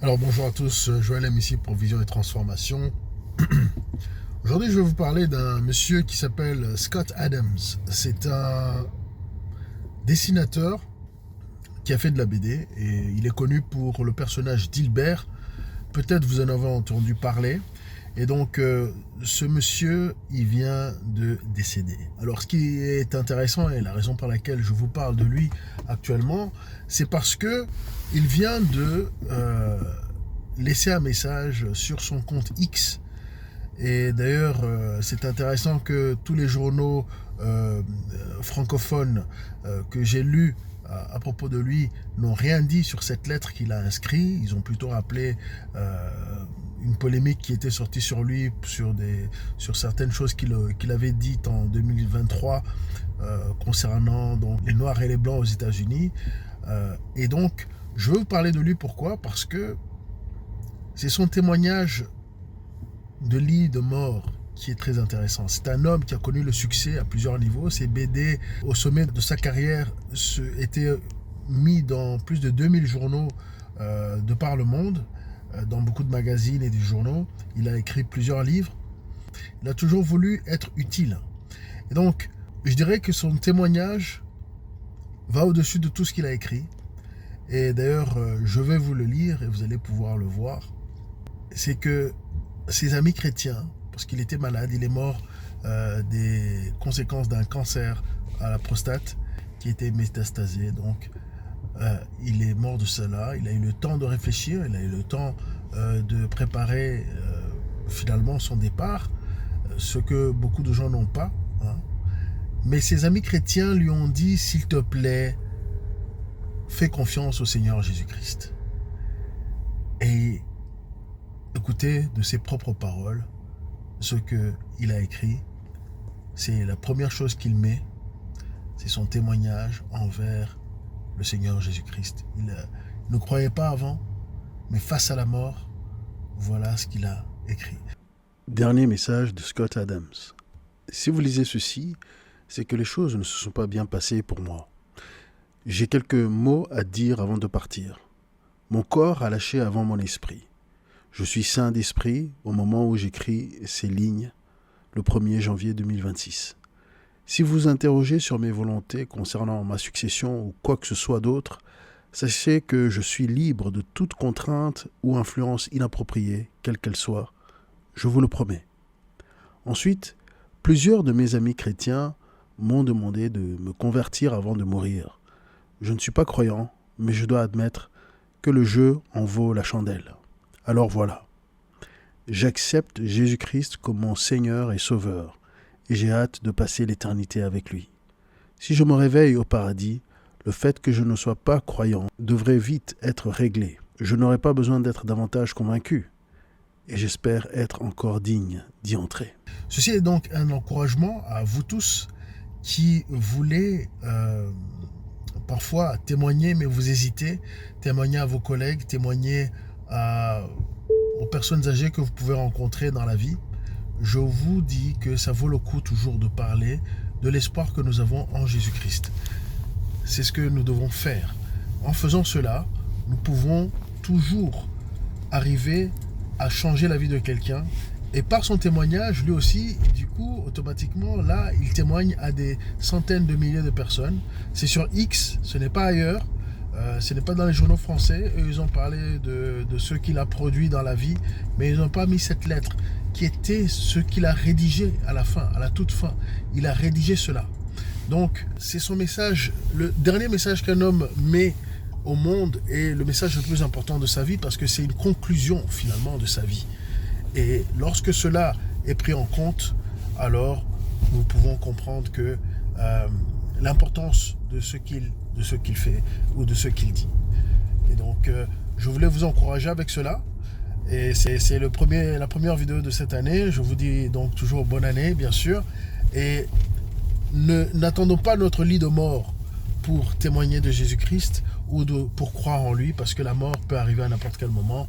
Alors bonjour à tous, Joël M ici pour Vision et Transformation. Aujourd'hui je vais vous parler d'un monsieur qui s'appelle Scott Adams. C'est un dessinateur qui a fait de la BD et il est connu pour le personnage d'Hilbert. Peut-être vous en avez entendu parler. Et donc ce monsieur, il vient de décéder. Alors ce qui est intéressant et la raison pour laquelle je vous parle de lui actuellement, c'est parce que il vient de laisser un message sur son compte X. Et d'ailleurs, c'est intéressant que tous les journaux francophones que j'ai lus à propos de lui n'ont rien dit sur cette lettre qu'il a inscrite. Ils ont plutôt rappelé une polémique qui était sortie sur lui, sur certaines choses qu'il avait dites en 2023 concernant donc, les Noirs et les Blancs aux États-Unis. Et donc, je veux vous parler de lui, pourquoi? Parce que c'est son témoignage de lit de mort qui est très intéressant. C'est un homme qui a connu le succès à plusieurs niveaux. Ses BD, au sommet de sa carrière, étaient mis dans plus de 2000 journaux de par le monde, dans beaucoup de magazines et des journaux. Il a écrit plusieurs livres. Il a toujours voulu être utile. Et donc, je dirais que son témoignage va au-dessus de tout ce qu'il a écrit. Et d'ailleurs, je vais vous le lire et vous allez pouvoir le voir. C'est que ses amis chrétiens, parce qu'il était malade, il est mort des conséquences d'un cancer à la prostate qui était métastasé. Donc, il est mort de cela. Il a eu le temps de réfléchir, il a eu le temps de préparer finalement son départ, ce que beaucoup de gens n'ont pas. Hein. Mais ses amis chrétiens lui ont dit, s'il te plaît, fais confiance au Seigneur Jésus-Christ. Et écoutez de ses propres paroles ce qu'il a écrit. C'est la première chose qu'il met, c'est son témoignage envers le Seigneur Jésus-Christ. Il ne croyait pas avant, mais face à la mort, voilà ce qu'il a écrit. Dernier message de Scott Adams. Si vous lisez ceci, c'est que les choses ne se sont pas bien passées pour moi. J'ai quelques mots à dire avant de partir. Mon corps a lâché avant mon esprit. Je suis saint d'esprit au moment où j'écris ces lignes, le 1er janvier 2026. Si vous vous interrogez sur mes volontés concernant ma succession ou quoi que ce soit d'autre, sachez que je suis libre de toute contrainte ou influence inappropriée, quelle qu'elle soit. Je vous le promets. Ensuite, plusieurs de mes amis chrétiens m'ont demandé de me convertir avant de mourir. Je ne suis pas croyant, mais je dois admettre que le jeu en vaut la chandelle. Alors voilà, j'accepte Jésus-Christ comme mon Seigneur et Sauveur, et j'ai hâte de passer l'éternité avec lui. Si je me réveille au paradis, le fait que je ne sois pas croyant devrait vite être réglé. Je n'aurai pas besoin d'être davantage convaincu, et j'espère être encore digne d'y entrer. Ceci est donc un encouragement à vous tous qui voulez parfois témoigner, mais vous hésitez, témoigner à vos collègues, témoigner aux personnes âgées que vous pouvez rencontrer dans la vie. Je vous dis que ça vaut le coup toujours de parler de l'espoir que nous avons en Jésus-Christ. C'est ce que nous devons faire. En faisant cela, nous pouvons toujours arriver à changer la vie de quelqu'un. Et par son témoignage, lui aussi, du coup, automatiquement, là, il témoigne à des centaines de milliers de personnes. C'est sur X, ce n'est pas ailleurs. Ce n'est pas dans les journaux français. Eux, ils ont parlé de ce qu'il a produit dans la vie, mais ils n'ont pas mis cette lettre qui était ce qu'il a rédigé à la fin, à la toute fin. Il a rédigé cela. Donc, c'est son message, le dernier message qu'un homme met au monde est le message le plus important de sa vie parce que c'est une conclusion finalement de sa vie. Et lorsque cela est pris en compte, alors nous pouvons comprendre que l'importance de ce qu'il fait ou de ce qu'il dit. Et donc, je voulais vous encourager avec cela. Et c'est la première vidéo de cette année. Je vous dis donc toujours bonne année, bien sûr. Et n'attendons pas notre lit de mort pour témoigner de Jésus-Christ ou pour croire en lui, parce que la mort peut arriver à n'importe quel moment.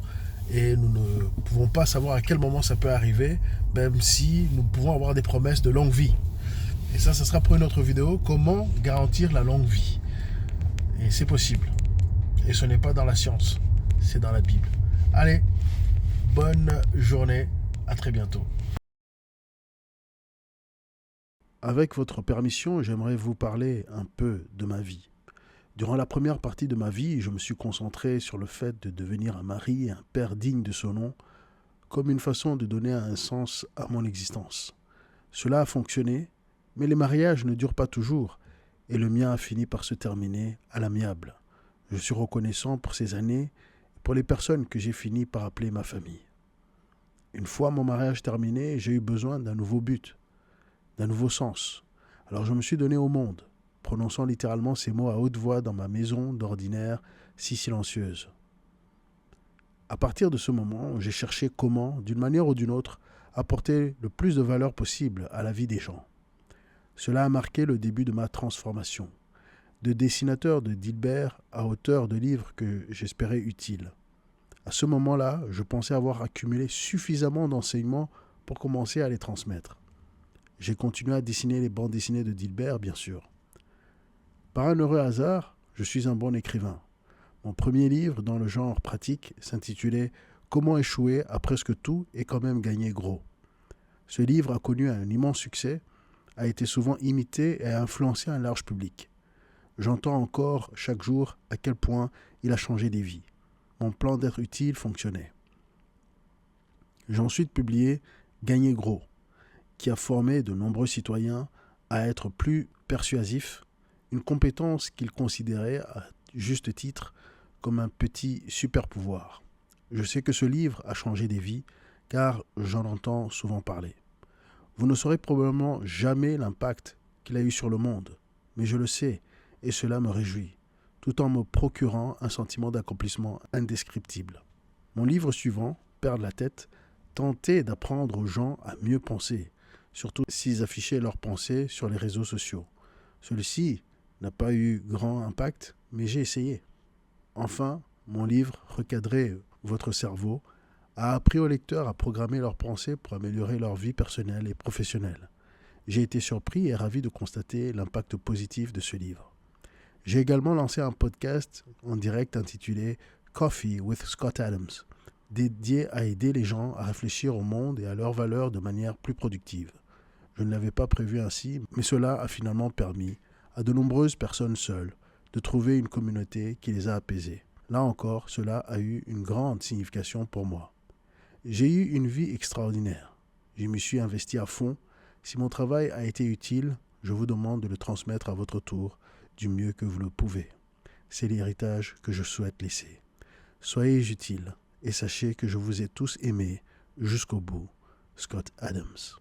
Et nous ne pouvons pas savoir à quel moment ça peut arriver, même si nous pouvons avoir des promesses de longue vie. Et ça sera pour une autre vidéo, comment garantir la longue vie. Et c'est possible. Et ce n'est pas dans la science, c'est dans la Bible. Allez, bonne journée, à très bientôt. Avec votre permission, j'aimerais vous parler un peu de ma vie. Durant la première partie de ma vie, je me suis concentré sur le fait de devenir un mari et un père digne de ce nom, comme une façon de donner un sens à mon existence. Cela a fonctionné, mais les mariages ne durent pas toujours, et le mien a fini par se terminer à l'amiable. Je suis reconnaissant pour ces années et pour les personnes que j'ai fini par appeler ma famille. Une fois mon mariage terminé, j'ai eu besoin d'un nouveau but, d'un nouveau sens. Alors je me suis donné au monde, prononçant littéralement ces mots à haute voix dans ma maison d'ordinaire si silencieuse. À partir de ce moment, j'ai cherché comment, d'une manière ou d'une autre, apporter le plus de valeur possible à la vie des gens. Cela a marqué le début de ma transformation, de dessinateur de Dilbert à auteur de livres que j'espérais utiles. À ce moment-là, je pensais avoir accumulé suffisamment d'enseignements pour commencer à les transmettre. J'ai continué à dessiner les bandes dessinées de Dilbert, bien sûr. Par un heureux hasard, je suis un bon écrivain. Mon premier livre dans le genre pratique s'intitulait « Comment échouer à presque tout et quand même gagner gros ». Ce livre a connu un immense succès, a été souvent imité et a influencé un large public. J'entends encore chaque jour à quel point il a changé des vies. Mon plan d'être utile fonctionnait. J'ai ensuite publié « Gagner gros », qui a formé de nombreux citoyens à être plus persuasifs, une compétence qu'ils considéraient à juste titre comme un petit super-pouvoir. Je sais que ce livre a changé des vies, car j'en entends souvent parler. Vous ne saurez probablement jamais l'impact qu'il a eu sur le monde, mais je le sais, et cela me réjouit, tout en me procurant un sentiment d'accomplissement indescriptible. Mon livre suivant, Perdre la tête, tentait d'apprendre aux gens à mieux penser, surtout s'ils affichaient leurs pensées sur les réseaux sociaux. Celui-ci n'a pas eu grand impact, mais j'ai essayé. Enfin, mon livre, Recadrer votre cerveau, a appris aux lecteurs à programmer leurs pensées pour améliorer leur vie personnelle et professionnelle. J'ai été surpris et ravi de constater l'impact positif de ce livre. J'ai également lancé un podcast en direct intitulé Coffee with Scott Adams, dédié à aider les gens à réfléchir au monde et à leurs valeurs de manière plus productive. Je ne l'avais pas prévu ainsi, mais cela a finalement permis à de nombreuses personnes seules de trouver une communauté qui les a apaisées. Là encore, cela a eu une grande signification pour moi. J'ai eu une vie extraordinaire. Je m'y suis investi à fond. Si mon travail a été utile, je vous demande de le transmettre à votre tour du mieux que vous le pouvez. C'est l'héritage que je souhaite laisser. Soyez utiles et sachez que je vous ai tous aimés jusqu'au bout. Scott Adams.